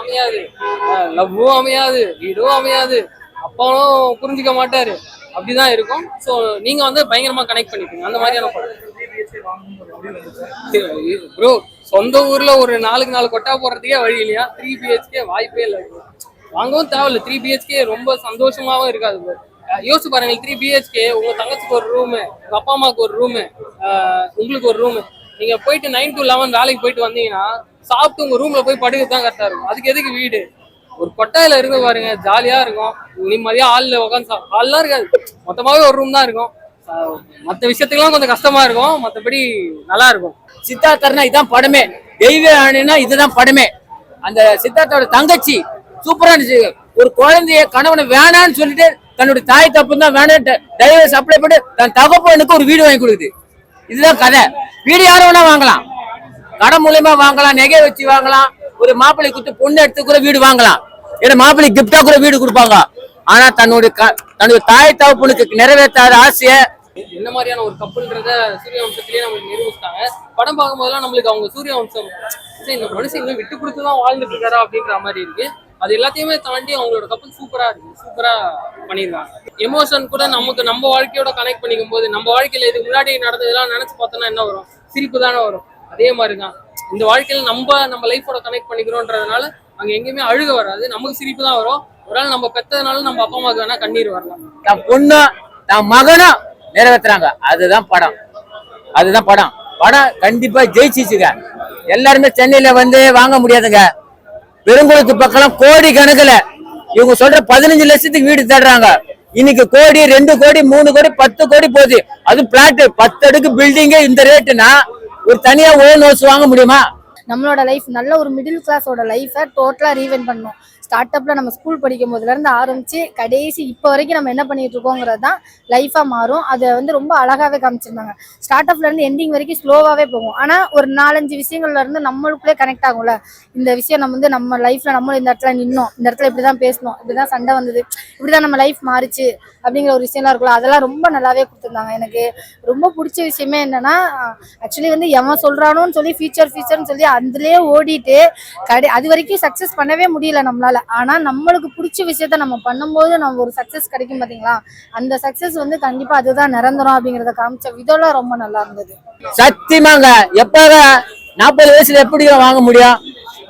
அமையாது, லவ்வும் அமையாது, வீடும் அமையாது, அப்பாவும் புரிஞ்சுக்க மாட்டாரு, அப்படிதான் இருக்கும். ஸோ நீங்க வந்து பயங்கரமா கனெக்ட் பண்ணிப்பீங்க அந்த மாதிரியான படம். ப்ரோ, சொந்த ஊர்ல ஒரு 4 கொட்டா போடுறதுக்கே வழி இல்லையா? 3 BHK வாய்ப்பே இல்லை ப்ரோ. வாங்கவும் தேவையில்ல. 3 BHK ரொம்ப சந்தோஷமாவும் இருக்காது ப்ரோ. யோசிச்சு பாருங்க, 3 BHK உங்க தங்கச்சிக்கு ஒரு ரூமு, உங்க அப்பா அம்மாவுக்கு ஒரு ரூமு, உங்களுக்கு ஒரு ரூமு. நீங்க போயிட்டு 9 to 11 வேலைக்கு போயிட்டு வந்தீங்கன்னா சாப்பிட்டு உங்க ரூம்ல போய் படுக்க தான் கரெக்டா இருக்கும். அதுக்கு எதுக்கு வீடு? ஒரு கொட்டாயில இருந்து பாருங்க, ஜாலியா இருக்கும். நிம்மதியா ஹாலில் உட்காந்து ஹால்லாம் இருக்காது, மொத்தமாவே ஒரு ரூம் தான் இருக்கும். மற்ற விஷயத்துக்கெல்லாம் கொஞ்சம் கஷ்டமா இருக்கும், மற்றபடி நல்லா இருக்கும். சித்தார்த்தர்னா இதுதான் படமே. தெய்வ ஆணினா இதுதான் படமே. அந்த சித்தார்த்தோட தங்கச்சி சூப்பரா இருந்துச்சு. ஒரு குழந்தைய கணவனை வேணான்னு சொல்லிட்டு தன்னுடைய தாய் தப்பு தான் வேணான்ட்டு டைவர்ஸ் அப்ளை பண்ணி தன் தகப்பனுக்கு ஒரு வீடு வாங்கி கொடுக்குது. இதுதான் கதை. வீடு யாரும் வேணா வாங்கலாம், கடன் மூலியமா வாங்கலாம், நகை வச்சு வாங்கலாம், ஒரு மாப்பிள்ளை குத்து பொண்ணு எடுத்து கூட வீடு வாங்கலாம், ஏன்னா மாப்பிள்ளை கிஃப்டா கூட வீடு கொடுப்பாங்க. ஆனா தன்னுடைய தாய் தகப்பனுக்கு நிறைவேற்றாத ஆசைய என்ன மாதிரியான ஒரு கப்பல்ன்றத சூரிய வம்சத்திலேயே நம்மளுக்கு நிரூபிச்சிட்டாங்க. படம் பார்க்கும்போதெல்லாம் நம்மளுக்கு அவங்க சூரிய வம்சம் இந்த மனுஷன் இன்னும் விட்டு கொடுத்துதான் வாழ்ந்துட்டு இருக்காரா அப்படின்ற மாதிரி இருக்கு. அது எல்லாத்தையுமே தாண்டி அவங்களோட கப்பல் சூப்பரா இருக்கு, சூப்பரா பண்ணிருக்காங்க. எமோஷன் கூட நமக்கு நம்ம வாழ்க்கையோட கனெக்ட் பண்ணிக்கும் போது, நம்ம வாழ்க்கையில இதுக்கு முன்னாடி நடந்ததெல்லாம் நினைச்சு பார்த்தோம்னா என்ன வரும்? சிரிப்பு தானே வரும். அதே மாதிரிதான் இந்த வாழ்க்கையில நம்ம லைஃபோட கனெக்ட் பண்ணிக்கிறோன்றதுனால அங்க எங்கேயுமே அழுக வராது, நமக்கு சிரிப்பு தான் வரும். ஒரு நாள் நம்ம பெற்றதுனால நம்ம அப்பா அம்மாவுக்கு வேணா கண்ணீர் வரலாம். தான் பொண்ணு தான் மகனும் நிறைவேற்றுறாங்க. அதுதான் படம். அதுதான் படம். படம் கண்டிப்பா ஜெயிச்சிச்சுங்க. எல்லாருமே சென்னையில வந்து வாங்க முடியாதுங்க. பெருங்குளத்து பக்கம் கோடி கணக்குல இவங்க சொல்ற 15 லட்சத்துக்கு வீடு தேடுறாங்க. இன்னைக்கு கோடி, 2 கோடி, 3 கோடி, 10 கோடி போகுது. அது பிளாட் 10 அடுக்கு பில்டிங்கே இந்த ரேட்டுனா ஒரு தனியா ஓன் ஹவுஸ் வாங்க முடியுமா? நம்மளோட லைஃப் நல்ல ஒரு மிடில் கிளாஸோட லைஃபை டோட்டலா ரீவென்ட் பண்ணணும். ஸ்டார்ட் அப்ல நம்ம ஸ்கூல் படிக்கும் போதுலேருந்து ஆரம்பிச்சு கடைசி இப்போ வரைக்கும் நம்ம என்ன பண்ணிட்டு இருக்கோங்கிறது தான் லைஃபாக மாறும். அதை வந்து ரொம்ப அழகாகவே காமிச்சிருந்தாங்க. ஸ்டார்ட் அப்ல இருந்து எண்டிங் வரைக்கும் ஸ்லோவாகவே போகும். ஆனால் ஒரு 4-5 விஷயங்கள்ல இருந்து நம்மளுக்குள்ளே கனெக்ட் ஆகும்ல. இந்த விஷயம் நம்ம வந்து நம்ம லைஃப்ல நம்மளும் இந்த இடத்துல நின்னோம், இந்த இடத்துல இப்படி தான் பேசணும், இப்படி தான் சண்டை வந்தது, இப்படி தான் நம்ம லைஃப் மாறிச்சு அப்படிங்கிற ஒரு விஷயம்லாம் இருக்குல்ல, அதெல்லாம் ரொம்ப நல்லாவே கொடுத்துருந்தாங்க. எனக்கு ரொம்ப பிடிச்ச விஷயமே என்னன்னா, ஆக்சுவலி வந்து எவன் சொல்றானோன்னு சொல்லி ஃபியூச்சர்னு சொல்லி அதுலேயே ஓடிட்டு அது வரைக்கும் சக்ஸஸ் பண்ணவே முடியல நம்மளால. ஆனா நம்மளுக்கு பிடிச்ச விஷயத்த நம்ம பண்ணும்போது நம்ம ஒரு சக்சஸ் கிடைக்கும் பாத்தீங்களா, அந்த சக்சஸ் வந்து கண்டிப்பா அதுதான் நிரந்தரம் அப்படிங்கறத காமிச்ச விதம்லாம் ரொம்ப நல்லா இருந்தது. சத்தியமாங்க. எப்ப 40 வயசுல எப்படி வாங்க முடியும்?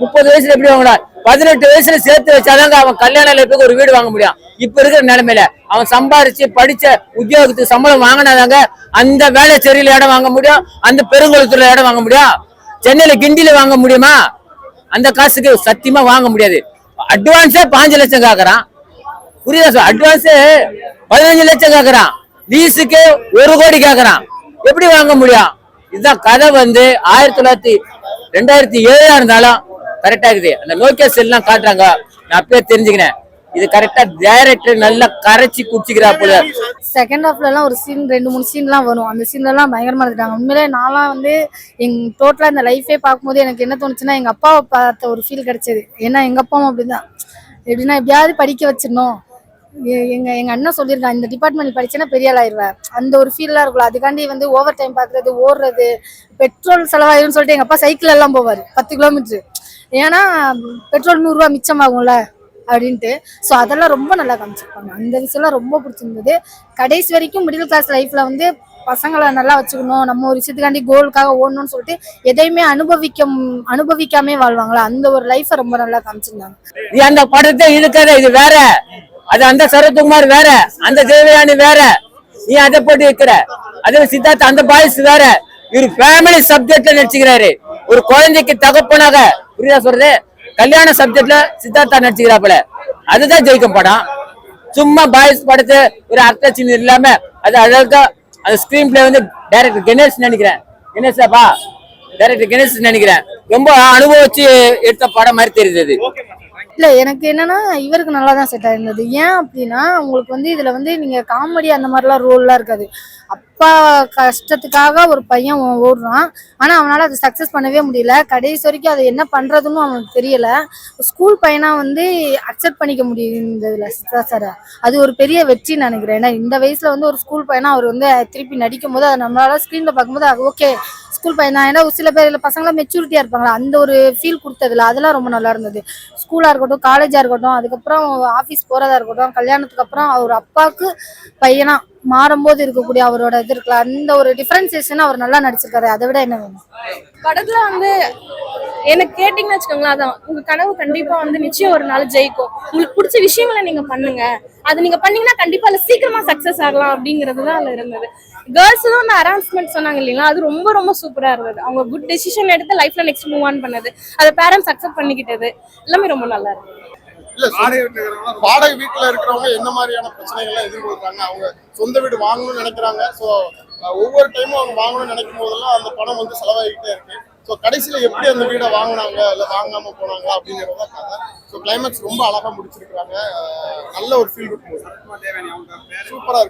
30 வயசுல எப்படி வாங்கலாம்? 18 வயசுல சேர்த்து வச்சாதாங்க அவன் கல்யாண லைஃபுக்கு ஒரு வீடு வாங்க முடியும். இப்ப இருக்கிற நிலைமையில அவன் சம்பாரிச்சு படிச்ச உத்தியோகத்துக்கு சம்பளம் வாங்கினாதாங்க அந்த வேலை சரியில இடம் வாங்க முடியும், அந்த பெருங்குளத்துல இடம் வாங்க முடியும். சென்னையில கிண்டியில வாங்க முடியுமா? அந்த காசுக்கு சத்தியமா வாங்க முடியாது. அட்வான்ஸே 5 லட்சம் கேக்குறான். புரியுதா சார்? அட்வான்ஸே 15 லட்சம் கேக்குறான். லீஸுக்கு 1 கோடி கேக்குறான். எப்படி வாங்க முடியும்? இதுதான் கதை. வந்து 2007 இருந்தாலும் கரெக்டா இருக்குது. அந்த நோக்கியா செல்லாம் காட்டுறாங்க. நான் அப்பயே தெரிஞ்சுக்கிறேன், இது கரெக்டா டைரக்டர் நல்லா கரைச்சி குடிச்சுக்கிறா போல. செகண்ட் ஹாஃப்ல எல்லாம் ஒரு சீன் 2-3 சீன்லாம் வரும். அந்த சீன்ல எல்லாம் பயங்கரமா இருந்துட்டாங்க. உண்மையிலே நான்லாம் வந்து டோட்டலா இந்த லைஃபே பார்க்கும்போது எனக்கு என்ன தோணுச்சுன்னா, எங்க அப்பாவை பார்த்த ஒரு ஃபீல் கிடைச்சது. ஏன்னா எங்க அப்பாவும் அப்படிதான். எப்படின்னா எப்படியாவது படிக்க வச்சிடணும். எங்க அண்ணன் சொல்லியிருக்கான், இந்த டிபார்ட்மெண்ட் படிச்சேன்னா பெரிய ஆள் ஆயிடுவேன். அந்த ஒரு ஃபீல்லாம் இருக்குல்ல. அதுக்காண்டி வந்து ஓவர் டைம் பாக்குறது, ஓடுறது, பெட்ரோல் செலவாயிரும்னு சொல்லிட்டு எங்க அப்பா சைக்கிள் எல்லாம் போவாரு 10 கிலோமீட்டர். ஏன்னா பெட்ரோல் 100 ரூபா மிச்சமாகும்ல அப்படின்ட்டு. ஸோ அதெல்லாம் ரொம்ப நல்லா காமிச்சிருப்பாங்க. அந்த விஷயம்லாம் ரொம்ப பிடிச்சிருந்தது. கடைசி வரைக்கும் மிடில் கிளாஸ் லைஃப்ல வந்து பசங்களை நல்லா வச்சுக்கணும், நம்ம ஒரு விஷயத்துக்காண்டி கோலுக்காக ஓடணும்னு சொல்லிட்டு எதையுமே அனுபவிக்காமே வாழ்வாங்களா, அந்த ஒரு லைஃபை ரொம்ப நல்லா காமிச்சிருந்தாங்க. நீ அந்த படத்தை இழுக்காத, இது வேற. அது அந்த சரத்குமார் வேற, அந்த தேவயானி வேற, நீ அதை போட்டு இருக்கிற. அதே சித்தார்த் அந்த பாய்ஸ் வேற. இவரு ஃபேமிலி சப்ஜெக்ட்ல நடிச்சுக்கிறாரு. ஒரு குழந்தைக்கு தகப்பனாக, புரியுதா சொல்றது? கல்யாண சப்ஜெக்ட்ல சித்தார்த்தா நடிச்சுக்கிறாப்புல. அதுதான் ஜெயிக்கும் படம். சும்மா பாய்ஸ் படத்தை ஒரு அர்த்தச்சின் இல்லாம அது அழகா அந்த ஸ்கிரீன் பிளே வந்து டைரக்டர் கணேஷ் நினைக்கிறேன், கணேஷாப்பா டைரக்டர் கணேஷ் நினைக்கிறேன், ரொம்ப அனுபவிச்சு எடுத்த படம் மாதிரி தெரியுது. இல்லை, எனக்கு என்னன்னா இவருக்கு நல்லா தான் செட் ஆயிருந்தது. ஏன் அப்படின்னா உங்களுக்கு வந்து இதுல வந்து நீங்க காமெடி அந்த மாதிரிலாம் ரோல்லாம் இருக்காது. அப்பா கஷ்டத்துக்காக ஒரு பையன் ஓடுறான், ஆனா அவனால அதை சக்சஸ் பண்ணவே முடியல. கடைசி வரைக்கும் அதை என்ன பண்றதுன்னு அவனுக்கு தெரியல. ஸ்கூல் பையனா வந்து அக்செப்ட் பண்ணிக்க முடியுதுல சித்தார்த் சார், அது ஒரு பெரிய வெற்றின்னு நினைக்கிறேன். ஏன்னா இந்த வயசுல வந்து ஒரு ஸ்கூல் பையனா அவர் வந்து திருப்பி நடிக்கும் போது அதை நம்மளால ஸ்கிரீன்ல பார்க்கும்போது ஓகே, ஸ்கூல் பையன் தான். ஏன்னா சில பேர் பசங்களாம் மெச்சூரிட்டியா இருப்பாங்களா, அந்த ஒரு ஃபீல் கொடுத்ததுல அதெல்லாம் ரொம்ப நல்லா இருந்தது. ஸ்கூலா இருக்கட்டும், காலேஜா இருக்கட்டும், அதுக்கப்புறம் ஆஃபீஸ் போறதா இருக்கட்டும், கல்யாணத்துக்கு அப்புறம் அவர் அப்பாவுக்கு பையனா மாறும்போது இருக்கக்கூடிய அவரோட இது இருக்குல்ல, அந்த ஒரு டிஃபரன்சியேஷன் அவர் நல்லா நடிச்சிருக்காரு. அதை விட என்ன வேணும்? படத்துல வந்து எனக்கு கேட்டீங்கன்னு வச்சுக்கோங்களேன், அதான் உங்க கனவு கண்டிப்பா வந்து நிச்சயம் ஒரு நாள் ஜெயிக்கும். உங்களுக்கு பிடிச்ச விஷயங்களை நீங்க பண்ணுங்க, அது நீங்க பண்ணீங்கன்னா கண்டிப்பா அதுல சீக்கிரமா சக்சஸ் ஆகலாம் அப்படிங்கிறது தான் அதுல இருந்தது. கேர்ள்ஸும் அந்த அரேஞ்ச்மெண்ட் சொன்னாங்க இல்லைங்களா, அது ரொம்ப ரொம்ப சூப்பரா இருந்தது. அவங்க குட் டெசிஷன் எடுத்து லைஃப்ல நெக்ஸ்ட் மூவ் ஆன் பண்ணது, அதை பேரண்ட்ஸ் அக்செப்ட் பண்ணிக்கிட்டது எல்லாமே ரொம்ப நல்லா இருக்கு. இல்ல வாடகை வீட்டுல இருக்கிறவங்க என்ன மாதிரியான பிரச்சனைகள்லாம் எதிர்கொள்றாங்க, அவங்க சொந்த வீடு வாங்கணும்னு நினைக்கிறாங்க. ஸோ ஒவ்வொரு டைமும் அவங்க வாங்கணும்னு நினைக்கும் போதெல்லாம் அந்த பணம் வந்து செலவாகிட்டே இருக்கு. ஸோ கடைசியில எப்படி அந்த வீடை வாங்கினாங்க இல்ல வாங்காம போனாங்க அப்படிங்கிறத கதை. ஸோ கிளைமேக்ஸ் ரொம்ப அழகா முடிச்சிருக்காங்க. நல்ல ஒரு ஃபீல் இருக்கும். சூப்பரா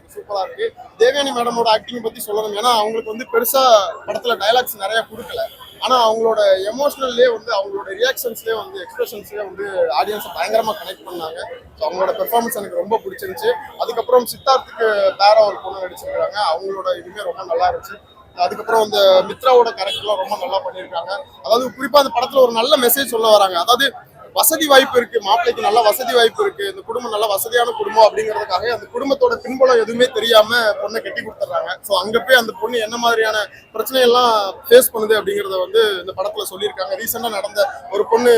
இருக்கு. தேவயானி மேடமோட ஆக்டிங் பத்தி சொல்லணும். ஏன்னா அவங்களுக்கு வந்து பெருசா படத்துல டைலாக்ஸ் நிறைய கொடுக்கல. ஆனா அவங்களோட எமோஷனல்லே வந்து அவங்களோட ரியாக்ஷன்ஸ்லேயே வந்து எக்ஸ்பிரஷன்ஸ்லேயே வந்து ஆடியன்ஸை பயங்கரமா கனெக்ட் பண்ணாங்க. ஸோ அவங்களோட பெர்ஃபார்மன்ஸ் எனக்கு ரொம்ப பிடிச்சிருந்துச்சு. அதுக்கப்புறம் சித்தார்த்துக்கு வேற ஒரு பொண்ணு நடிச்சிருக்காங்க, அவங்களோட இதுவுமே ரொம்ப நல்லா இருந்துச்சு. அதுக்கப்புறம் அந்த மித்ராவோட கேரக்டர்லாம் ரொம்ப நல்லா பண்ணியிருக்காங்க. அதாவது குறிப்பா அந்த படத்துல ஒரு நல்ல மெசேஜ் சொல்ல வராங்க. அதாவது வசதி வாய்ப்பு இருக்கு, மாப்பிள்ளைக்கு நல்ல வசதி வாய்ப்பு இருக்கு, இந்த குடும்பம் நல்ல வசதியான குடும்பம் அப்படிங்கிறதுக்காக அந்த குடும்பத்தோட பின்புலம் எதுவுமே தெரியாம பொண்ணை கட்டி கொடுத்துட்றாங்க. ஸோ அங்க போய் அந்த பொண்ணு என்ன மாதிரியான பிரச்சனையெல்லாம் ஃபேஸ் பண்ணுது அப்படிங்கிறத வந்து இந்த படத்துல சொல்லியிருக்காங்க. ரீசெண்டா நடந்த ஒரு பொண்ணு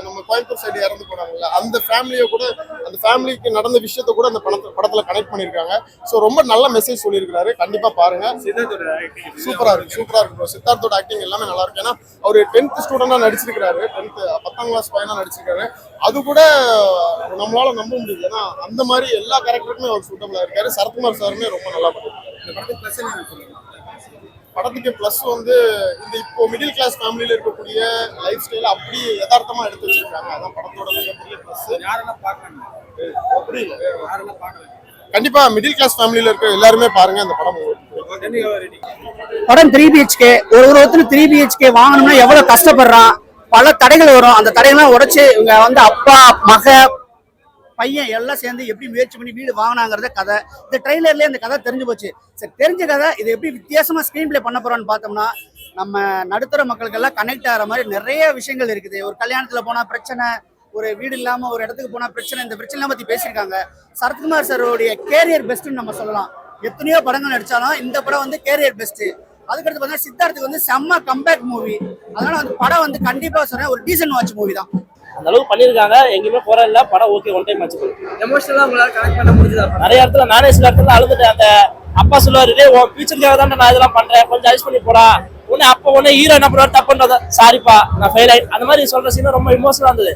நம்ம கோயம்புத்தூர் சைடு இறந்து போனாங்கல்ல, அந்த ஃபேமிலியை கூட, அந்த ஃபேமிலிக்கு நடந்த விஷயத்த கூட அந்த படத்துல கனெக்ட் பண்ணியிருக்காங்க. ஸோ ரொம்ப நல்ல மெசேஜ் சொல்லியிருக்காரு. கண்டிப்பா பாருங்க. சூப்பரா இருக்கு. சித்தார்த்தோட ஆக்டிங் எல்லாமே நல்லா இருக்கு. ஏன்னா அவர் 10th ஸ்டூடெண்டா நடிச்சிருக்காரு, 10th கிளாஸ் பையனா நடிச்சிருக்காரு. அது கூட நம்மளால நம்ப முடியுது. ஏன்னா அந்த மாதிரி எல்லா கேரக்டருக்குமே அவர் சூட்டபிளா இருக்காரு. சரத்குமார் சாருமே ரொம்ப நல்லா பண்ணிருக்காரு. படத்துக்கு பிளஸ் வந்து இந்த இப்போ மிடில் கிளாஸ் ஃபேமிலியில இருக்கக்கூடிய லைஃப் ஸ்டைல அப்படி யதார்த்தமா எடுத்து வச்சிருக்காங்க. அதான் படத்தோட மிகப்பெரிய பிளஸ். அப்படி கண்டிப்பா மிடில் கிளாஸ் ஃபேமிலியில இருக்க எல்லாருமே பாருங்க அந்த படம். படம் 3 BHK. ஒருத்தர் 3 BHK வாங்கணும்னா எவ்வளவு கஷ்டப்படுறான், பல தடைகள் வரும். அந்த தடைகள்லாம் உடைச்சு இவங்க வந்து அப்பா மக பையன் எல்லாம் சேர்ந்து எப்படி முயற்சி பண்ணி வீடு வாங்கினாங்கிறத கதை. இந்த ட்ரெய்லர்லேயே அந்த கதை தெரிஞ்சு போச்சு. சரி, தெரிஞ்ச கதை இது எப்படி வித்தியாசமா ஸ்க்ரீன் பிளே பண்ண போறோம்னு பார்த்தோம்னா, நம்ம நடுத்தர மக்களுக்கு எல்லாம் கனெக்ட் ஆகிற மாதிரி நிறைய விஷயங்கள் இருக்குது. ஒரு கல்யாணத்துல போனா பிரச்சனை, ஒரு வீடு இல்லாம ஒரு இடத்துக்கு போனா பிரச்சனை, இந்த பிரச்சனை பத்தி பேசியிருக்காங்க. சரத்குமார் சாரோடைய கேரியர் பெஸ்ட்னு நம்ம சொல்லலாம். எத்தனையோ படங்கள் நடிச்சாலும் இந்த படம் வந்து கேரியர் பெஸ்ட். அதுக்கடுத்து பார்த்தீங்கன்னா சித்தார்த்துக்கு வந்து செம்ம கம்பேக் மூவி. அதனால அந்த படம் வந்து கண்டிப்பா சொன்னேன் ஒரு டீசன்ட் வாட்ச் மூவி தான். அந்த அளவுக்கு பண்ணிருக்காங்க, எங்கேயுமே குறை இல்ல. படம் ஓகே, ஒன் டைம் ஆச்சு. எமோஷனலா உங்களால கனெக்ட் பண்ண முடியுதா? நிறைய இடத்துல நானே சில இடத்துல அழுதுட்டேன். அந்த அப்பா சொல்லுவாரு, உன் ஃபியூச்சருக்காக தான் நான் இதெல்லாம் பண்றேன், கொஞ்சம் அட்ஜஸ்ட் பண்ணி போடா. உடனே அப்ப உடனே ஹீரோ என்ன பண்ணுவாரு, தப்புன்றத சாரிப்பா நான் ஃபெயில் ஆயிட்டேன், அந்த மாதிரி சொல்ற சீன் ரொம்ப இமோஷனலா இருந்தது.